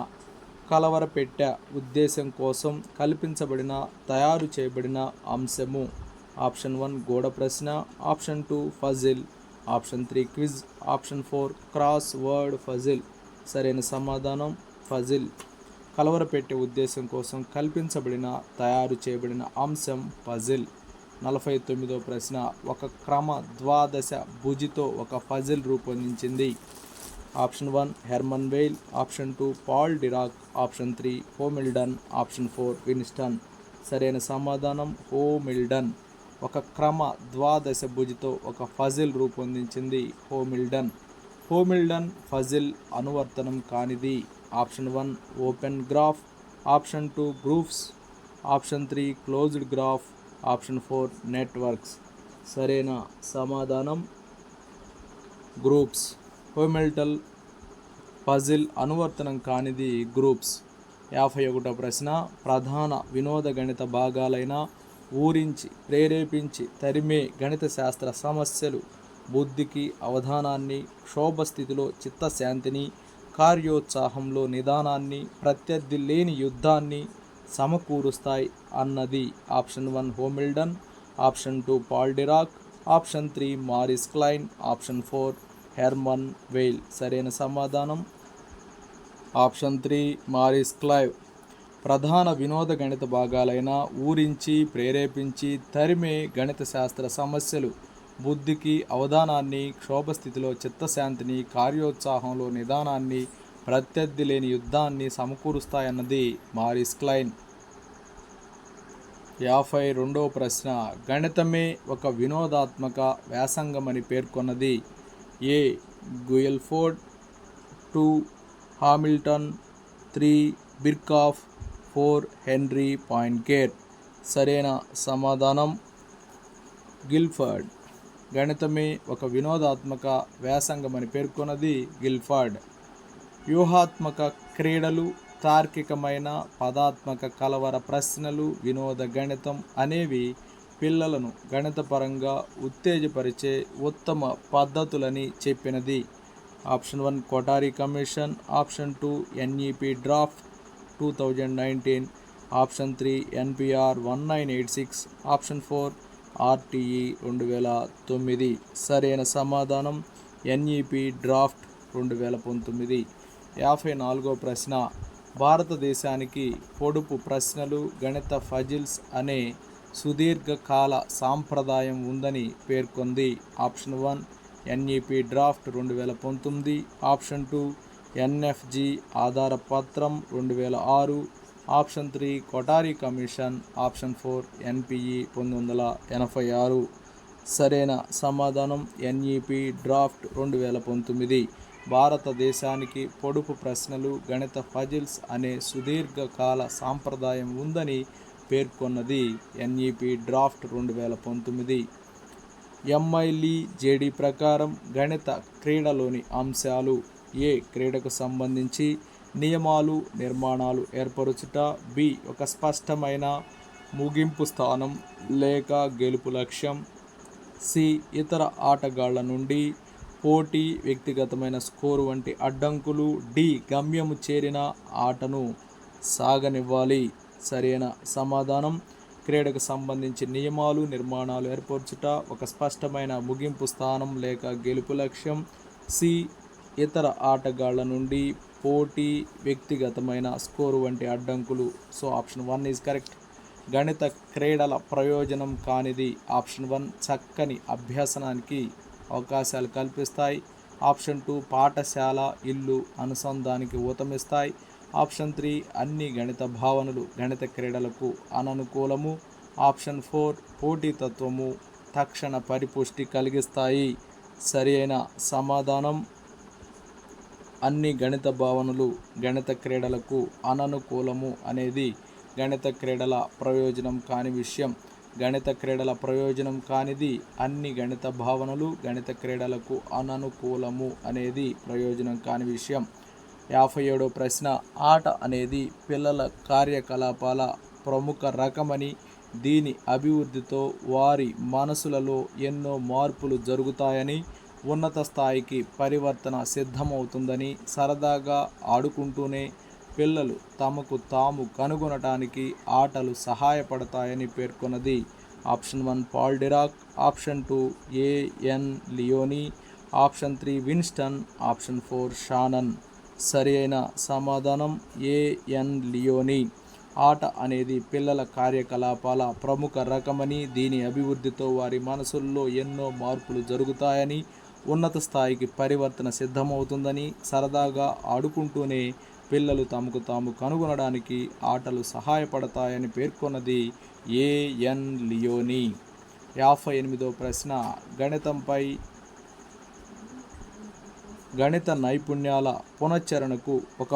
కలవరపెట్టె ఉద్దేశం కోసం కల్పించబడిన తయారు చేయబడిన అంశము. ఆప్షన్ 1 గోడ ప్రశ్న, option 2 puzzle, option 3 quiz, option 4 crossword puzzle. సరైన సమాధానం ఫజిల్. కలవరపెట్టే ఉద్దేశం కోసం కల్పించబడిన తయారు చేయబడిన అంశం పజిల్. 49వ ప్రశ్న ఒక క్రమ ద్వాదశ భుజితో ఒక ఫజిల్ రూపొందించింది. Option 1 Hermann Weyl, option 2 Paul Dirac, option 3 Hamilton, option 4 Winston. సరైన సమాధానం హోమిల్టన్. ఒక క్రమ ద్వాదశ భుజితో ఒక ఫజిల్ రూపొందించింది హోమిల్టన్. హోమిల్టన్ ఫజిల్ అనువర్తనం కానిది. Option 1 open graph, option 2 groups, option 3 closed graph, option 4 networks. సరైన సమాధానం గ్రూప్స్. హోమిల్టన్ పజిల్ అనువర్తనం కానిది గ్రూప్స్. 51వ ప్రశ్న ప్రధాన వినోద గణిత భాగాలైన ఊరించి, ప్రేరేపించి, తరిమే గణిత శాస్త్ర సమస్యలు బుద్ధికి అవధానాన్ని, క్షోభస్థితిలో చిత్తశాంతిని, కార్యోత్సాహంలో నిదానాన్ని, ప్రత్యర్థి లేని యుద్ధాన్ని సమకూరుస్తాయి అన్నది. Option 1 Hamilton, option 2 Paul Dirac, option 3 Morris Kline, option 4 Hermann Weyl. సరైన సమాధానం ఆప్షన్ 3 మారిస్ క్లైవ్. ప్రధాన వినోద గణిత భాగాలైన ఊరించి, ప్రేరేపించి, తరిమే గణిత శాస్త్ర సమస్యలు బుద్ధికి, అవధానాన్ని, క్షోభస్థితిలో చిత్తశాంతిని, కార్యోత్సాహంలో నిదానాన్ని, ప్రత్యర్థి లేని యుద్ధాన్ని సమకూరుస్తాయన్నది మారిస్ క్లైవ్. 52వ ప్రశ్న. గణితమే ఒక వినోదాత్మక వ్యాసంగమని పేర్కొన్నది ఏ. గుయల్ఫోర్డ్, 2 హామిల్టన్, 3 బిర్కాఫ్, 4 హెన్రీ పాయింకేర్. సరైన సమాధానం గిల్ఫర్డ్. గణితమే ఒక వినోదాత్మక వ్యాసంగమని పేర్కొన్నది గిల్ఫర్డ్. వ్యూహాత్మక క్రీడలు, తార్కికమైన పదాత్మక కలవర ప్రశ్నలు, వినోద గణితం అనేవి పిల్లలను గణితపరంగా ఉత్తేజపరిచే ఉత్తమ పద్ధతులని చెప్పినది. Option 1 Kothari commission, option 2 NEP draft 2019, option 3 NPR 1986, option 4 RTE 2009. సరైన సమాధానం ఎన్ఈపి డ్రాఫ్ట్ 2019. 54వ ప్రశ్న. భారతదేశానికి పొడుపు ప్రశ్నలు, గణిత ఫజిల్స్ అనే సుదీర్ఘకాల సాంప్రదాయం ఉందని పేర్కొంది. Option 1 NEP draft 2019, option 2 NFG ఆధార పత్రం 2006, option 3 Kothari commission, option 4 NPE 1986. సరైన సమాధానం ఎన్ఈపి డ్రాఫ్ట్ 2019. భారతదేశానికి పొడుపు ప్రశ్నలు, గణిత ఫజిల్స్ అనే సుదీర్ఘకాల సాంప్రదాయం ఉందని పేర్కొన్నది ఎన్ఈపి డ్రాఫ్ట్ 2019. ఎంఐలీ జేడీ ప్రకారం గణిత క్రీడలోని అంశాలు ఏ. క్రీడకు సంబంధించి నియమాలు, నిర్మాణాలు ఏర్పరచుట, బి. ఒక స్పష్టమైన ముగింపు స్థానం లేక గెలుపు లక్ష్యం, సి. ఇతర ఆటగాళ్ల నుండి పోటీ, వ్యక్తిగతమైన స్కోరు వంటి అడ్డంకులు, డి. గమ్యము చేరిన ఆటను సాగనివ్వాలి. సరైన సమాధానం క్రీడకు సంబంధించి నియమాలు, నిర్మాణాలు ఏర్పరచుట, ఒక స్పష్టమైన ముగింపు స్థానం లేక గెలుపు లక్ష్యం, సి. ఇతర ఆటగాళ్ల నుండి పోటీ, వ్యక్తిగతమైన స్కోరు వంటి అడ్డంకులు. So option 1 is correct. గణిత క్రీడల ప్రయోజనం కానిది ఆప్షన్ 1 చక్కని అభ్యసనానికి అవకాశాలు కల్పిస్తాయి. ఆప్షన్ 2 పాఠశాల, ఇల్లు అనుసంధానికి ఊతమిస్తాయి. ఆప్షన్ 3 అన్ని గణిత భావనలు గణిత క్రీడలకు అననుకూలము. ఆప్షన్ 4 పోటీతత్వము, తక్షణ పరిపుష్టి కలిగిస్తాయి. సరి అయిన సమాధానం అన్ని గణిత భావనలు గణిత క్రీడలకు అననుకూలము అనేది గణిత క్రీడల ప్రయోజనం కాని విషయం. గణిత క్రీడల ప్రయోజనం కానిది అన్ని గణిత భావనలు గణిత క్రీడలకు అననుకూలము అనేది ప్రయోజనం కాని విషయం. 57వ ప్రశ్న. ఆట అనేది పిల్లల కార్యకలాపాల ప్రముఖ రకమని, దీని అభివృద్ధితో వారి మనసులలో ఎన్నో మార్పులు జరుగుతాయని, ఉన్నత స్థాయికి పరివర్తన సిద్ధమవుతుందని, సరదాగా ఆడుకుంటూనే పిల్లలు తమకు తాము కనుగొనటానికి ఆటలు సహాయపడతాయని పేర్కొన్నది. Option 1 Paul Dirac, option 2 A N Leonie, option 3 Winston, option 4 Shannon. సరి అయిన సమాధానం ఏఎన్ లియోనీ. ఆట అనేది పిల్లల కార్యకలాపాల ప్రముఖ రకమని, దీని అభివృద్ధితో వారి మనసుల్లో ఎన్నో మార్పులు జరుగుతాయని, ఉన్నత స్థాయికి పరివర్తన సిద్ధమవుతుందని, సరదాగా ఆడుకుంటూనే పిల్లలు తమకు తాము కనుగొనడానికి ఆటలు సహాయపడతాయని పేర్కొన్నది ఏఎన్ లియోనీ. 58వ ప్రశ్న. గణిత నైపుణ్యాల పునశ్చరణకు ఒక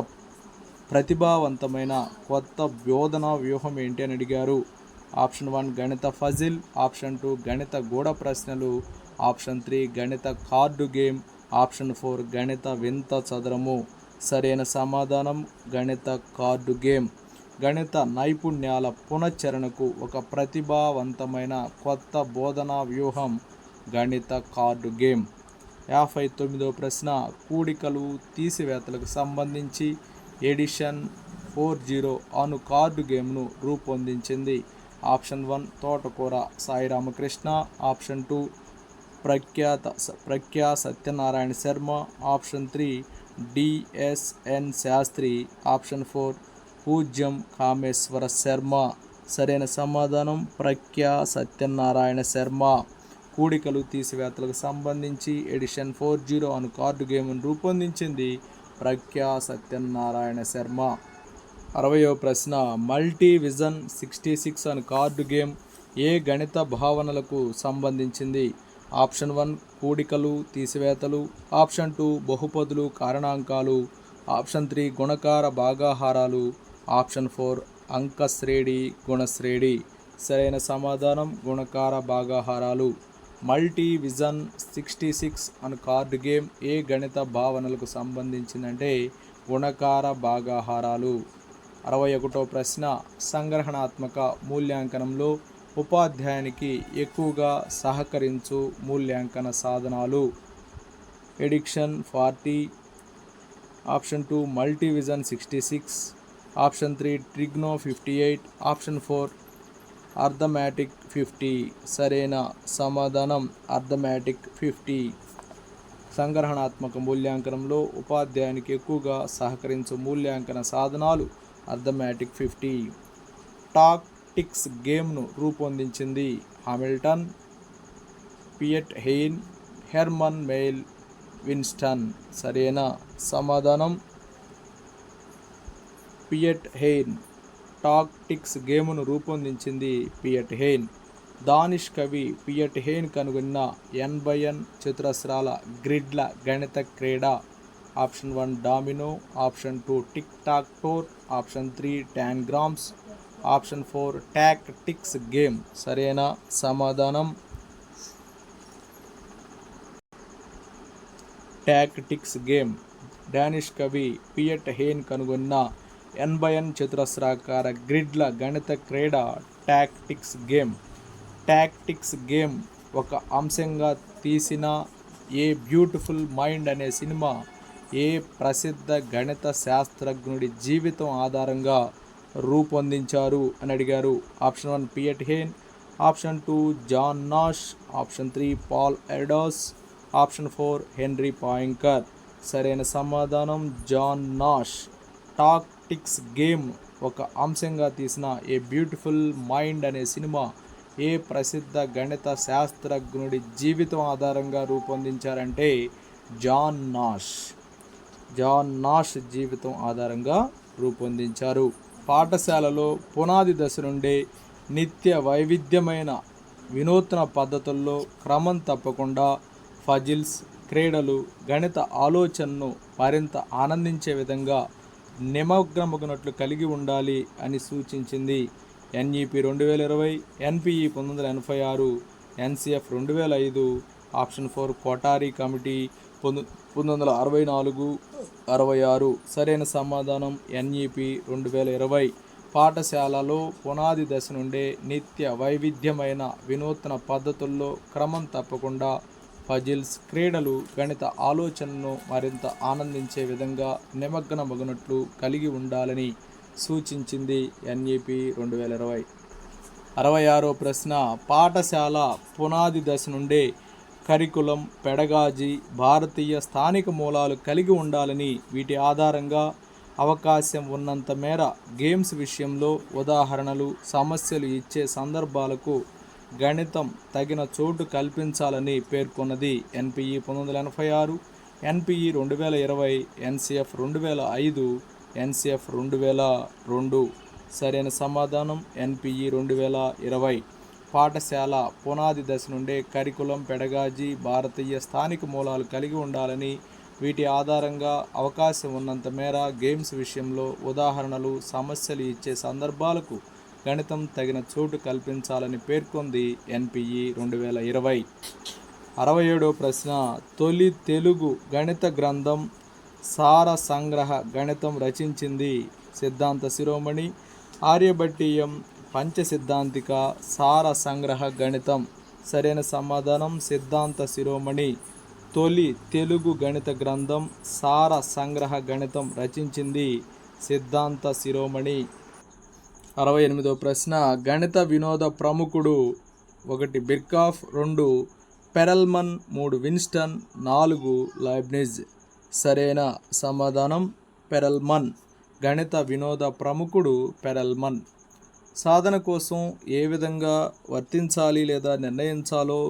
ప్రతిభావంతమైన కొత్త బోధనా వ్యూహం ఏంటి అని అడిగారు. ఆప్షన్ 1 గణిత ఫజిల్, ఆప్షన్ 2 గణిత గూఢ ప్రశ్నలు, ఆప్షన్ 3 గణిత కార్డు గేమ్, ఆప్షన్ 4 గణిత వింత చదరము. సరైన సమాధానం గణిత కార్డు గేమ్. గణిత నైపుణ్యాల పునశ్చరణకు ఒక ప్రతిభావంతమైన కొత్త బోధనా వ్యూహం గణిత కార్డు గేమ్. 59వ ప్రశ్న. కూడికలు, తీసివేతలకు సంబంధించి ఎడిషన్ 40 అను కార్డు గేమ్ను రూపొందించింది. Option 1 Thotakura Sai Ramakrishna, option 2 Prakhya Satyanarayana Sharma, option 3 DSN Shastri. Option 4 Pujyam Kameswara Sharma. సరైన సమాధానం ప్రఖ్యా సత్యనారాయణ శర్మ. కూడికలు తీసివేతలకు సంబంధించి ఎడిషన్ 40 అను కార్డు గేమ్ను రూపొందించింది ప్రఖ్యా సత్యనారాయణ శర్మ. 60వ ప్రశ్న మల్టీ విజన్ 66 అను కార్డు గేమ్ ఏ గణిత భావనలకు సంబంధించింది? ఆప్షన్ 1 కూడికలు తీసివేతలు, ఆప్షన్ 2 బహుపదులు కారణాంకాలు, ఆప్షన్ 3 గుణకార భాగాహారాలు, ఆప్షన్ 4 అంకశ్రేణి గుణశ్రేణి. సరైన సమాధానం గుణకార భాగాహారాలు. మల్టీ విజన్ 66 అను కార్డు గేమ్ ఏ గణిత భావనలకు సంబంధించిందంటే గుణకార భాగాహారాలు. 61వ ప్రశ్న సంగ్రహణాత్మక మూల్యాంకనంలో ఉపాధ్యాయునికి ఎక్కువగా సహకరించు మూల్యాంకన సాధనాలు. Addiction 40, option 2 multi vision 66, option 3 ట్రిగ్నో 58, option 4 arithmetic 50. సరైన సమాధానం అర్థమెటిక్ 50. సంగ్రహణాత్మక మూల్యాంకనంలో ఉపాధ్యాయునికి ఎక్కువగా సహకరించు మూల్యాంకన సాధనాలు అర్థమెటిక్ 50. టాక్టిక్స్ గేమ్ను రూపొందించింది హామిల్టన్, పియట్ హెయిన్, హెర్మన్ మెయిల్, విన్స్టన్. సరైన సమాధానం పియట్ హెయిన్. టాక్టిక్స్ గేమ్ను రూపొందించింది పియట్ హెయిన్. దానిష్ కవి పియట్ హెయిన్ కనుగొన్న n/n చతురస్రాల గ్రిడ్ల గణిత క్రీడ. Option 1 domino, option 2 tic tac toe, option 3 tangrams, option 4 tactics game. సరైన సమాధానం టాక్టిక్స్ గేమ్. డానిష్ కవి పియట్ హెయిన్ కనుగొన్న n/n చతురస్రాకార గ్రిడ్ల గణిత క్రీడ టాక్టిక్స్ గేమ్. టాక్టిక్స్ గేమ్ ఒక అంశంగా తీసిన ఏ బ్యూటిఫుల్ మైండ్ అనే సినిమా ఏ ప్రసిద్ధ గణిత శాస్త్రజ్ఞుడి జీవితం ఆధారంగా రూపొందించారు అని అడిగారు. Option 1 Piet Hein, option 2 John Nash, option 3 Paul Erdos, option 4 Henri Poincare. సరైన సమాధానం జాన్ నాష్. టాక్టిక్స్ గేమ్ ఒక అంశంగా తీసిన ఏ బ్యూటిఫుల్ మైండ్ అనే సినిమా ఏ ప్రసిద్ధ గణిత శాస్త్రజ్ఞుడి జీవితం ఆధారంగా రూపొందించారంటే జాన్ నాష్. జాన్ నాష్ జీవితం ఆధారంగా రూపొందించారు. పాఠశాలలో పునాది దశ నుండే నిత్య వైవిధ్యమైన వినూత్న పద్ధతుల్లో క్రమం తప్పకుండా పజిల్స్, క్రీడలు, గణిత ఆలోచనను మరింత ఆనందించే విధంగా నిమగ్నమగునట్లు కలిగి ఉండాలి అని సూచించింది NEP 2020, NPE 1986, NCF 2005, option 4 Kothari committee 1964, 66. సరైన సమాధానం ఎన్ఈపి 2020. పాఠశాలలో పునాది దశ నుండే నిత్య వైవిధ్యమైన వినూత్న పద్ధతుల్లో క్రమం తప్పకుండా పజిల్స్, క్రీడలు, గణిత ఆలోచనను మరింత ఆనందించే విధంగా నిమగ్నమగునట్లు కలిగి ఉండాలని సూచించింది ఎన్ఈపి 2020. 66వ ప్రశ్న పాఠశాల పునాది దశ నుండే కరికులం, పెడగాజీ, భారతీయ స్థానిక మూలాలు కలిగి ఉండాలని, వీటి ఆధారంగా అవకాశం ఉన్నంత మేర గేమ్స్ విషయంలో ఉదాహరణలు, సమస్యలు ఇచ్చే సందర్భాలకు గణితం తగిన చోటు కల్పించాలని పేర్కొన్నది ఎన్పిఈ 1986, ఎన్పిఈ 2020, ఎన్సిఎఫ్ 2005, ఎన్సిఎఫ్ 2002. సరైన సమాధానం ఎన్పిఈ 2020. పాఠశాల పునాది దశ నుండే కరికులం, పెడగాజీ, భారతీయ స్థానిక మూలాలు కలిగి ఉండాలని, వీటి ఆధారంగా అవకాశం ఉన్నంత మేర గేమ్స్ విషయంలో ఉదాహరణలు, సమస్యలు ఇచ్చే సందర్భాలకు గణితం తగిన చోటు కల్పించాలని పేర్కొంది ఎన్పిఈ 2020. 67వ ప్రశ్న తొలి తెలుగు గణిత గ్రంథం సార సంగ్రహ గణితం రచించింది సిద్ధాంత శిరోమణి, ఆర్యభట్టీయం, పంచసిద్ధాంతిక, సార సంగ్రహ గణితం. సరైన సమాధానం సిద్ధాంత శిరోమణి. తొలి తెలుగు గణిత గ్రంథం సార సంగ్రహ గణితం రచించింది సిద్ధాంత శిరోమణి. 68వ ప్రశ్న గణిత వినోద ప్రముఖుడు 1 బిర్కాఫ్, 2 పెరల్మన్, 3 విన్స్టన్, 4 లైబ్నిజ్. సరైన సమాధానం పెరల్మన్. గణిత వినోద ప్రముఖుడు పెరల్మన్. సాధన కోసం ఏ విధంగా వర్తించాలి లేదా నిర్ణయించాలో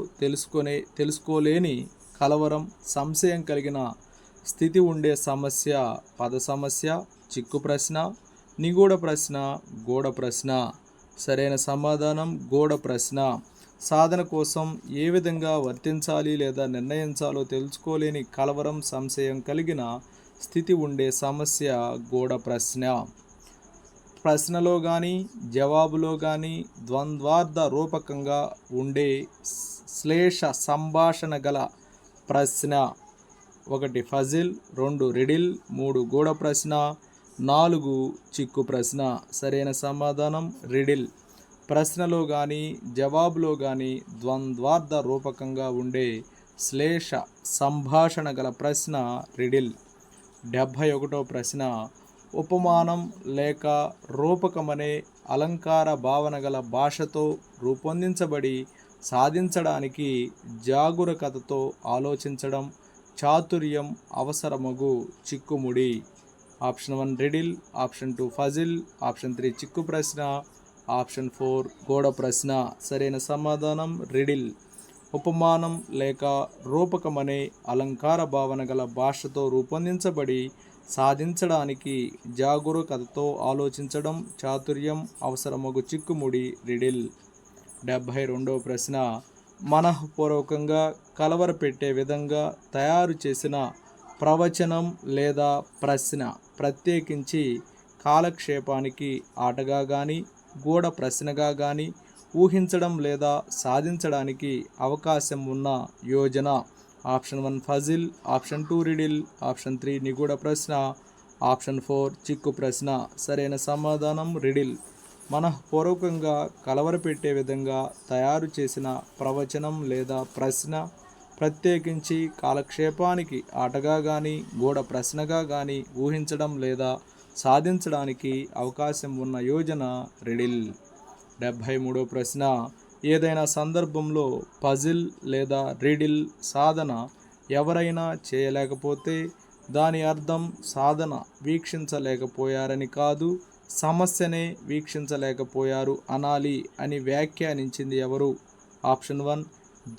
తెలుసుకోలేని కలవరం, సంశయం కలిగిన స్థితి ఉండే సమస్య పద సమస్య, చిక్కు ప్రశ్న, నిగూఢ ప్రశ్న, గూఢ ప్రశ్న. సరైన సమాధానం గూఢ ప్రశ్న. సాధన కోసం ఏ విధంగా వర్తించాలి లేదా నిర్ణయించాలో తెలుసుకోలేని కలవరం, సంశయం కలిగిన స్థితి ఉండే సమస్య గూఢ ప్రశ్న. ప్రశ్నలో కానీ జవాబులో కానీ ద్వంద్వార్థ రూపకంగా ఉండే శ్లేష సంభాషణ గల ప్రశ్న. 1 ఫజిల్, 2 రిడిల్, 3 గూఢ ప్రశ్న, 4 చిక్కు ప్రశ్న. సరైన సమాధానం రిడిల్. ప్రశ్నలో కానీ జవాబులో కానీ ద్వంద్వార్థ రూపకంగా ఉండే శ్లేష సంభాషణ గల ప్రశ్న రిడిల్. 71వ ప్రశ్న. ఉపమానం లేక రూపకమనే అలంకార భావన గల భాషతో రూపొందించబడి సాధించడానికి జాగరూకతతో ఆలోచించడం, చాతుర్యం అవసరమగు చిక్కుముడి. Option 1 riddle, option 2 puzzle, option 3 చిక్కు ప్రశ్న, ఆప్షన్ 4 గూఢ ప్రశ్న. సరైన సమాధానం రిడిల్. ఉపమానం లేక రూపకమనే అలంకార భావన గల భాషతో రూపొందించబడి సాధించడానికి జాగరూకతతో ఆలోచించడం, చాతుర్యం అవసరమగు చిక్కుముడి రిడిల్. 72వ ప్రశ్న. మనఃపూర్వకంగా కలవరపెట్టే విధంగా తయారు చేసిన ప్రవచనం లేదా ప్రశ్న, ప్రత్యేకించి కాలక్షేపానికి ఆటగా కానీ గూఢ ప్రశ్నగా కానీ ఊహించడం లేదా సాధించడానికి అవకాశం ఉన్న యోజన. Option 1 puzzle, option 2 riddle, option 3 నిగూఢ ప్రశ్న, ఆప్షన్ 4 చిక్కు ప్రశ్న. సరైన సమాధానం రిడిల్. మనఃపూర్వకంగా కలవరపెట్టే విధంగా తయారు చేసిన ప్రవచనం లేదా ప్రశ్న, ప్రత్యేకించి కాలక్షేపానికి ఆటగా కానీ గూఢ ప్రశ్నగా కానీ ఊహించడం లేదా సాధించడానికి అవకాశం ఉన్న యోజన రిడిల్. 73వ ప్రశ్న. ఏదైనా సందర్భంలో పజిల్ లేదా రిడిల్ సాధన ఎవరైనా చేయలేకపోతే దాని అర్థం సాధన వీక్షించలేకపోయారని కాదు, సమస్యనే వీక్షించలేకపోయారు అనాలి అని వ్యాఖ్యానించింది ఎవరు? Option 1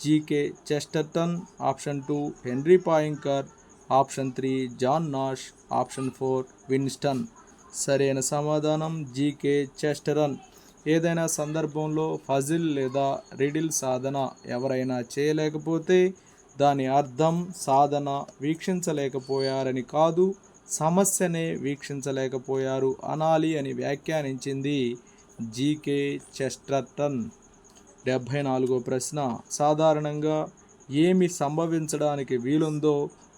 GK Chesterton, option 2 Henri Poincare, option 3 John Nash, option 4 Winston. సరైన సమాధానం జీకే చెస్టరన్. ఏదైనా సందర్భంలో ఫజిల్ లేదా రిడిల్ సాధన ఎవరైనా చేయలేకపోతే దాని అర్థం సాధన వీక్షించలేకపోయారని కాదు, సమస్యనే వీక్షించలేకపోయారు అనాలి అని వ్యాఖ్యానించింది జీకే చెస్టర్టన్. 74వ ప్రశ్న. సాధారణంగా ఏమి సంభవించడానికి వీలుందో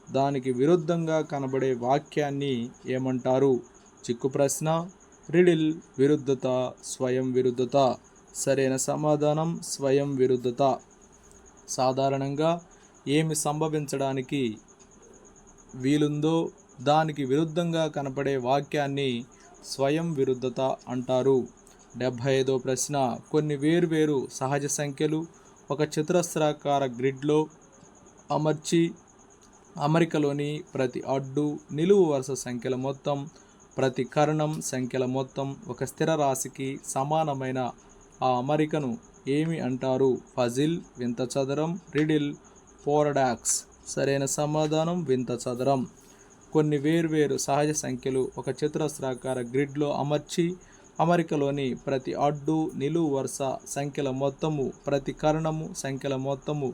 దానికి విరుద్ధంగా కనబడే వాక్యాన్ని ఏమంటారు? చిక్కు ప్రశ్న, రిడిల్, విరుద్ధత, స్వయం విరుద్ధత. సరైన సమాధానం స్వయం విరుద్ధత. సాధారణంగా ఏమి సంభవించడానికి వీలుందో దానికి విరుద్ధంగా కనపడే వాక్యాన్ని స్వయం విరుద్ధత అంటారు. 75వ ప్రశ్న. కొన్ని వేర్వేరు సహజ సంఖ్యలు ఒక చతురస్రాకార గ్రిడ్లో అమర్చి అమరికలోని ప్రతి అడ్డు, నిలువు వరుస సంఖ్యల మొత్తం, ప్రతి కర్ణం సంఖ్యల మొత్తం ఒక స్థిర రాశికి సమానమైన ఆ అమరికను ఏమి అంటారు? ఫజిల్, వింత చదరం, రిడిల్, పారాడాక్స్. సరైన సమాధానం వింత చదరం. కొన్ని వేర్వేరు సహజ సంఖ్యలు ఒక చతురస్రాకార గ్రిడ్లో అమర్చి అమరికలోని ప్రతి అడ్డు, నిలువు వరుస సంఖ్యల మొత్తము, ప్రతి కర్ణము సంఖ్యల మొత్తము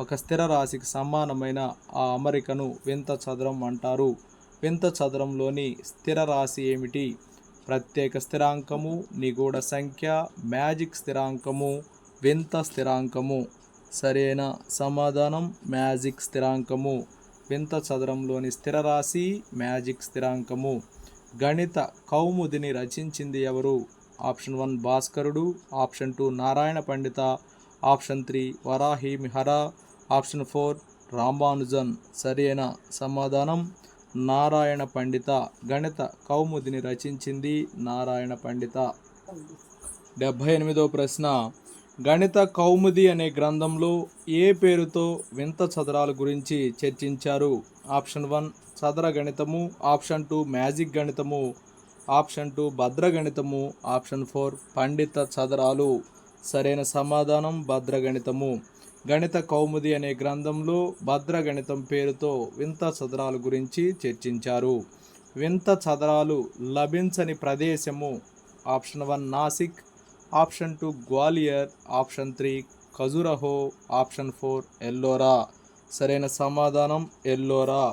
ఒక స్థిర రాశికి సమానమైన ఆ అమరికను వింత చదరం అంటారు. వింత చదరంలోని స్థిర రాశి ఏమిటి? ప్రత్యేక స్థిరాంకము, నిగూఢ సంఖ్య, మ్యాజిక్ స్థిరాంకము, వింత స్థిరాంకము. సరైన సమాధానం మ్యాజిక్ స్థిరాంకము. వింత చదరంలోని స్థిర రాశి మ్యాజిక్ స్థిరాంకము. గణిత కౌముదిని రచించింది ఎవరు? ఆప్షన్ 1 భాస్కరుడు, ఆప్షన్ 2 నారాయణ పండిత, ఆప్షన్ 3 వరాహి మిహర, ఆప్షన్ 4 రామానుజన్. సరైన సమాధానం నారాయణ పండిత. గణిత కౌముదిని రచించింది నారాయణ పండిత. 78వ ప్రశ్న. గణిత కౌముది అనే గ్రంథంలో ఏ పేరుతో వింత చదరాల గురించి చర్చించారు? ఆప్షన్ 1 చదర గణితము, ఆప్షన్ 2 మ్యాజిక్ గణితము, ఆప్షన్ 2 భద్ర గణితము, ఆప్షన్ 4 పండిత చదరాలు. సరైన సమాధానం భద్ర గణితము. గణిత కౌముది అనే గ్రంథంలో భద్ర గణితం పేరుతో వింత చదరాలు గురించి చర్చించారు. వింత చదరాలు లభించని ప్రదేశము option 1 Nashik, option 2 Gwalior, option 3 Khajuraho, option 4 Ellora. సరైన సమాధానం ఎల్లోరా.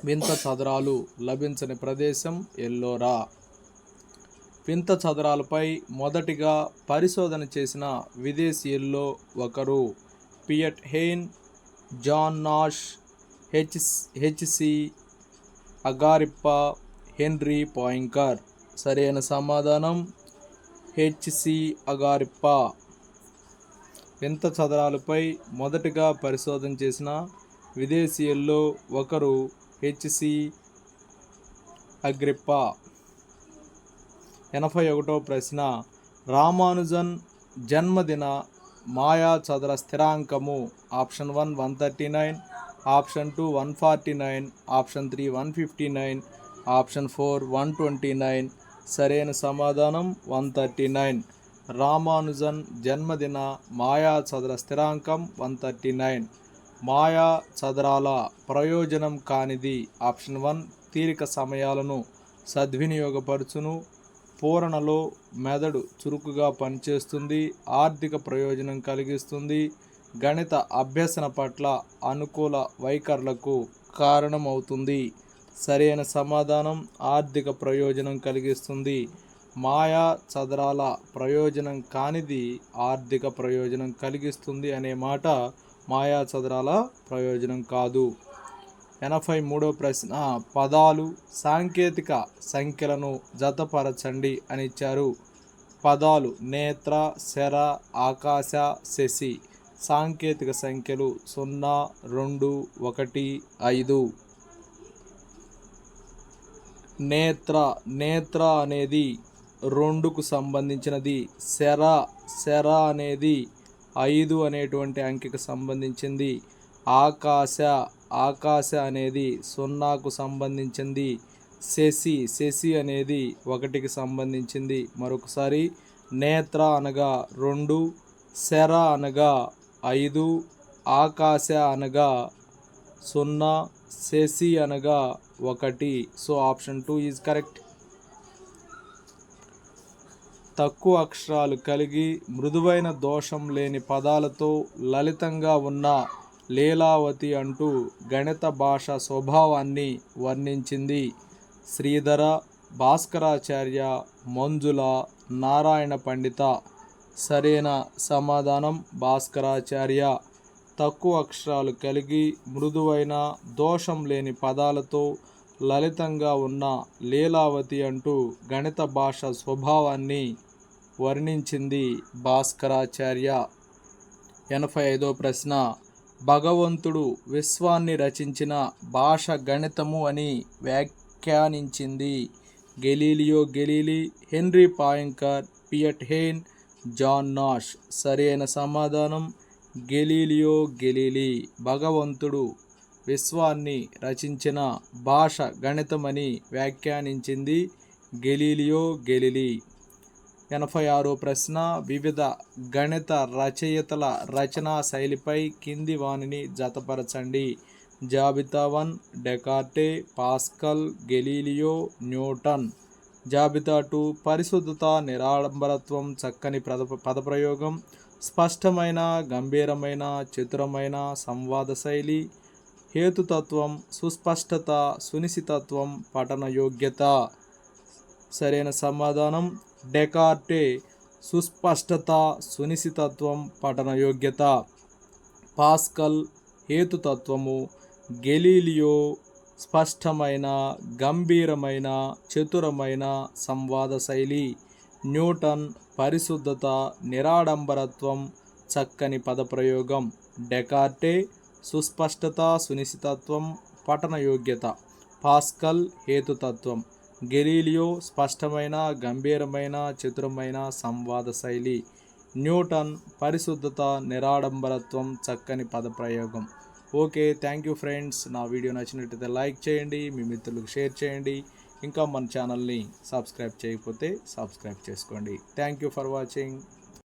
వింత చదరాలు లభించని ప్రదేశం ఎల్లోరా. వింత చదరాలపై మొదటిగా పరిశోధన చేసిన విదేశీయుల్లో ఒకరు Piet Hein, John Nash, HC Agrippa, Henri Poincare. సరైన సమాధానం హెచ్సి అగారిప్పా. వింత చదరాలపై మొదటిగా పరిశోధన చేసిన విదేశీయుల్లో ఒకరు హెచ్సి అగ్రిప్పా. 81వ ప్రశ్న రామానుజన్ జన్మదిన మాయా చదర స్థిరాంకము ఆప్షన్ 1 139, ఆప్షన్ 2 149, ఆప్షన్ 3 159, ఆప్షన్ 4 129. సరైన సమాధానం 139. రామానుజన్ జన్మదిన మాయా చదర స్థిరాంకం 139. మాయా చదరాల ప్రయోజనం కానిది ఆప్షన్ 1 తీరిక సమయాలను సద్వినియోగపరచును, పూరణలో మెదడు చురుకుగా పనిచేస్తుంది, ఆర్థిక ప్రయోజనం కలిగిస్తుంది, గణిత అభ్యసన పట్ల అనుకూల వైఖరులకు కారణమవుతుంది. సరైన సమాధానం ఆర్థిక ప్రయోజనం కలిగిస్తుంది. మాయా చదరాల ప్రయోజనం కానిది ఆర్థిక ప్రయోజనం కలిగిస్తుంది అనే మాట మాయా చదరాల ప్రయోజనం కాదు. 83వ ప్రశ్న పదాలు సాంకేతిక సంఖ్యలను జతపరచండి అని ఇచ్చారు. పదాలు నేత్ర, శర, ఆకాశ, శశి. సాంకేతిక సంఖ్యలు 0, 2, 1, 5. నేత్ర అనేది 2కు సంబంధించినది. శర అనేది 5 అనేటువంటి అంకెకు సంబంధించింది. ఆకాశ అనేది 0కు సంబంధించింది. శశి అనేది 1కి సంబంధించింది. మరొకసారి నేత్ర అనగా 2, శర అనగా 5, ఆకాశ అనగా 0, శశి అనగా 1. So option 2 is correct. తక్కువ అక్షరాలు కలిగి మృదువైన దోషం లేని పదాలతో లలితంగా ఉన్న లీలావతి అంటూ గణిత భాష స్వభావాన్ని వర్ణించింది. శ్రీధర, భాస్కరాచార్య, మంజుల, నారాయణ పండిత. సరైన సమాధానం భాస్కరాచార్య. తక్కువ అక్షరాలు కలిగి మృదువైన దోషం లేని పదాలతో లలితంగా ఉన్న లీలావతి అంటూ గణిత భాష స్వభావాన్ని వర్ణించింది భాస్కరాచార్య. 85వ ప్రశ్న భగవంతుడు విశ్వాన్ని రచించిన భాష గణితము అని వ్యాఖ్యానించింది. గెలీలియో గెలీలీ, హెన్రీ పాయింకర్, పియట్ హెయిన్, జాన్ నాష్. సరైన సమాధానం గెలీలియో గెలీలీ. భగవంతుడు విశ్వాన్ని రచించిన భాష గణితమని వ్యాఖ్యానించింది గెలీలియో గెలీలీ. 86వ ప్రశ్న వివిధ గణిత రచయితల రచనా శైలిపై కింది వానిని జతపరచండి. జాబితా 1 డెకార్టే, పాస్కల్, గెలీలియో, న్యూటన్. జాబితా 2 పరిశుద్ధత, నిరాడంబరత్వం, చక్కని పదప్రయోగం, స్పష్టమైన, గంభీరమైన, చతురమైన సంవాద శైలి, హేతుతత్వం, సుస్పష్టత, సునిశితత్వం, పఠన యోగ్యత. సరైన సమాధానం డెకార్టే. సుస్పష్టత, సునిశితత్వం, పఠన యోగ్యత. పాస్కల్ హేతుతత్వము, గెలీలియో స్పష్టమైన, గంభీరమైన, చతురమైన సంవాద శైలి, న్యూటన్ పరిశుద్ధత, నిరాడంబరత్వం, చక్కని పదప్రయోగం. డెకార్టే సుస్పష్టత, సునిశితత్వం, పఠన యోగ్యత. పాస్కల్ హేతుతత్వం. గెలీలియో స్పష్టమైన, గంభీరమైన, చతురమైన సంవాద శైలి. న్యూటన్ పరిశుద్ధత, నిరాడంబరత్వం, చక్కని పదప్రయోగం. Okay, thank you friends. నా వీడియో నచ్చినట్టయితే లైక్ చేయండి, మీ మిత్రులకు షేర్ చేయండి. ఇంకా మన ఛానల్ని సబ్స్క్రైబ్ చేయకపోతే సబ్స్క్రైబ్ చేసుకోండి. Thank you for watching.